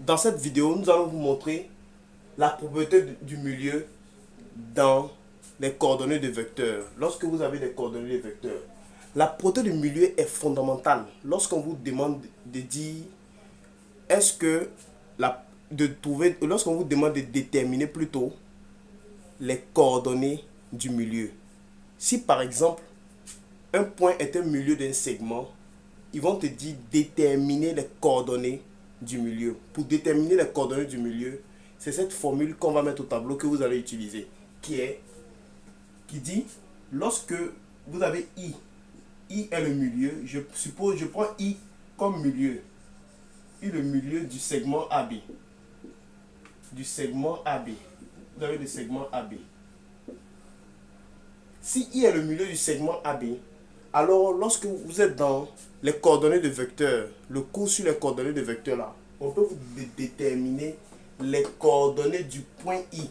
Dans cette vidéo, nous allons vous montrer la propriété du milieu dans les coordonnées de vecteurs. Lorsque vous avez des coordonnées de vecteurs, la propriété du milieu est fondamentale. Lorsqu'on vous demande de dire, est-ce que lorsqu'on vous demande de déterminer plutôt les coordonnées du milieu. Si par exemple, un point est un milieu d'un segment, ils vont te dire déterminer les coordonnées du milieu. Pour déterminer les coordonnées du milieu, c'est cette formule qu'on va mettre au tableau que vous allez utiliser, qui dit, lorsque vous avez I est le milieu, je prends I comme milieu, I le milieu du segment AB. Du segment AB. Vous avez le segment AB. Si I est le milieu du segment AB, alors lorsque vous êtes dans les coordonnées de vecteurs, le cours sur les coordonnées de vecteurs là, on peut vous déterminer les coordonnées du point I.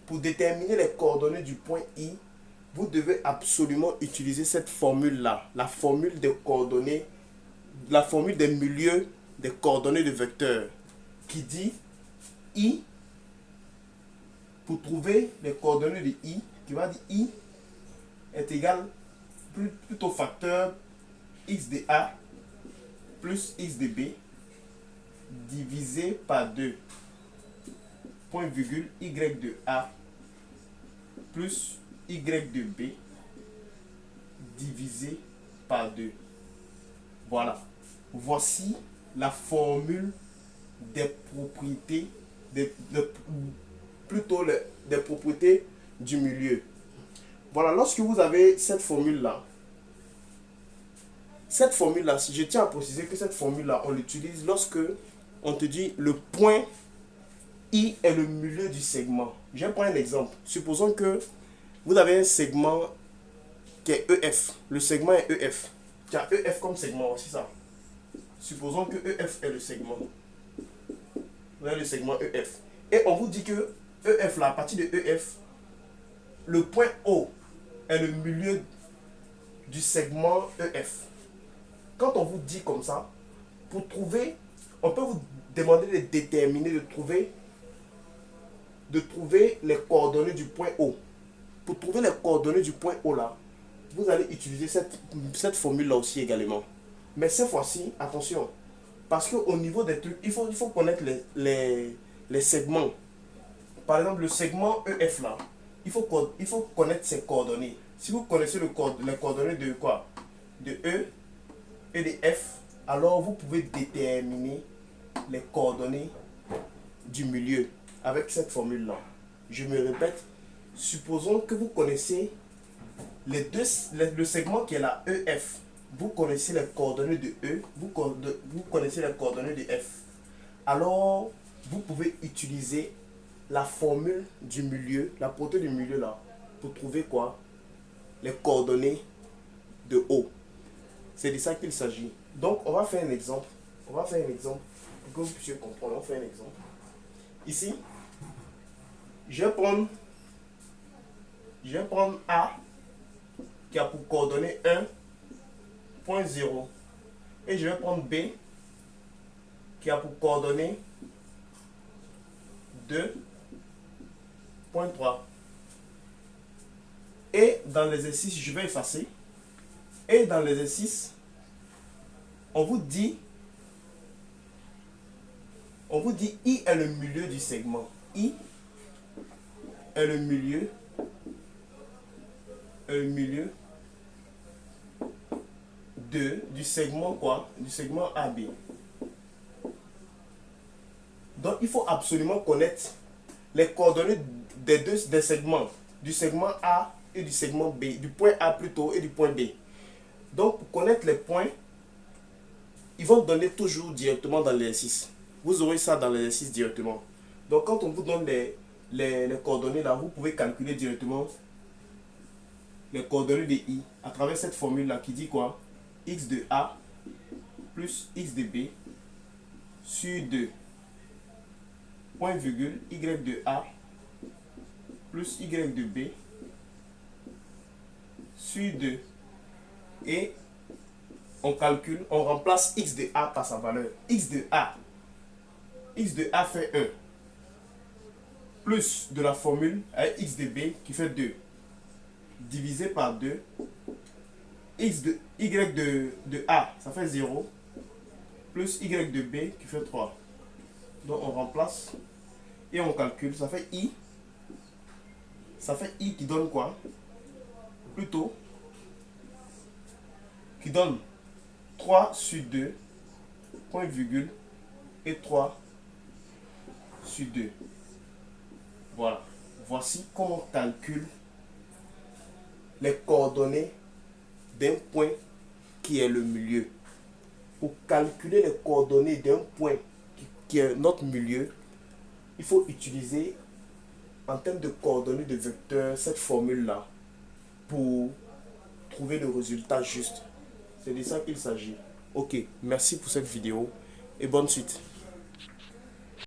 Pour déterminer les coordonnées du point I, vous devez absolument utiliser cette formule là, la formule des coordonnées, la formule des milieux des coordonnées de vecteurs, qui dit I, pour trouver les coordonnées de I, qui va dire I est égal plutôt facteur x de A plus x de B divisé par 2 point virgule y de A plus y de B divisé par 2. Voilà. Voici la formule des propriétés, plutôt des propriétés du milieu. Voilà, lorsque vous avez cette formule-là, je tiens à préciser que cette formule-là, on l'utilise lorsque on te dit le point I est le milieu du segment. Je vais prendre un exemple. Supposons que vous avez un segment qui est EF. Le segment est EF. Tu as EF comme segment, c'est ça. Supposons que EF est le segment. Vous avez le segment EF. Et on vous dit que EF, là, à partir de EF, le point O est le milieu du segment EF. Quand on vous dit comme ça, pour trouver, on peut vous demander de déterminer, de trouver les coordonnées du point O. Pour trouver les coordonnées du point O là, vous allez utiliser cette formule là aussi également. Mais cette fois-ci, attention, parce qu'au niveau des trucs, il faut connaître les segments. Par exemple, le segment EF là, il faut connaître ses coordonnées. Si vous connaissez les coordonnées de quoi? De E et de F, alors vous pouvez déterminer les coordonnées du milieu avec cette formule là. Je me répète, supposons que vous connaissez le segment qui est la EF. Vous connaissez les coordonnées de E, vous connaissez les coordonnées de F. Alors, vous pouvez utiliser la formule du milieu, la propriété du milieu là, pour trouver quoi? Les coordonnées de O. C'est de ça qu'il s'agit. Donc, on va faire un exemple. Pour que vous puissiez comprendre. On va faire un exemple. Ici, je vais prendre A qui a pour coordonnée 1.0 et je vais prendre B qui a pour coordonnée 2.3. Et dans l'exercice, je vais effacer. Et dans l'exercice, on vous dit I est le milieu du segment. I est le milieu du segment quoi? Du segment AB. Donc il faut absolument connaître les coordonnées des segments, du segment A et du segment B, du point A plutôt et du point B. Donc pour connaître les points, ils vont donner toujours directement dans l'exercice. Vous aurez ça dans l'exercice directement. Donc quand on vous donne les coordonnées là, vous pouvez calculer directement les coordonnées de I à travers cette formule là qui dit quoi? X de A plus X de B sur 2 point virgule Y de A plus Y de B sur 2. Et on calcule, on remplace X de A par sa valeur. X de A x de A fait 1, plus de la formule avec x de B qui fait 2, divisé par 2, y de A, ça fait 0, plus y de B qui fait 3. Donc on remplace et on calcule, ça fait i. Ça fait i qui donne quoi? Plutôt, qui donne 3 sur 2, point virgule, et 3 sur 2. Voilà. Voici comment on calcule les coordonnées d'un point qui est le milieu. Pour calculer les coordonnées d'un point qui est notre milieu, il faut utiliser en termes de coordonnées de vecteurs cette formule-là pour trouver le résultat juste. C'est de ça qu'il s'agit. Ok, merci pour cette vidéo et bonne suite.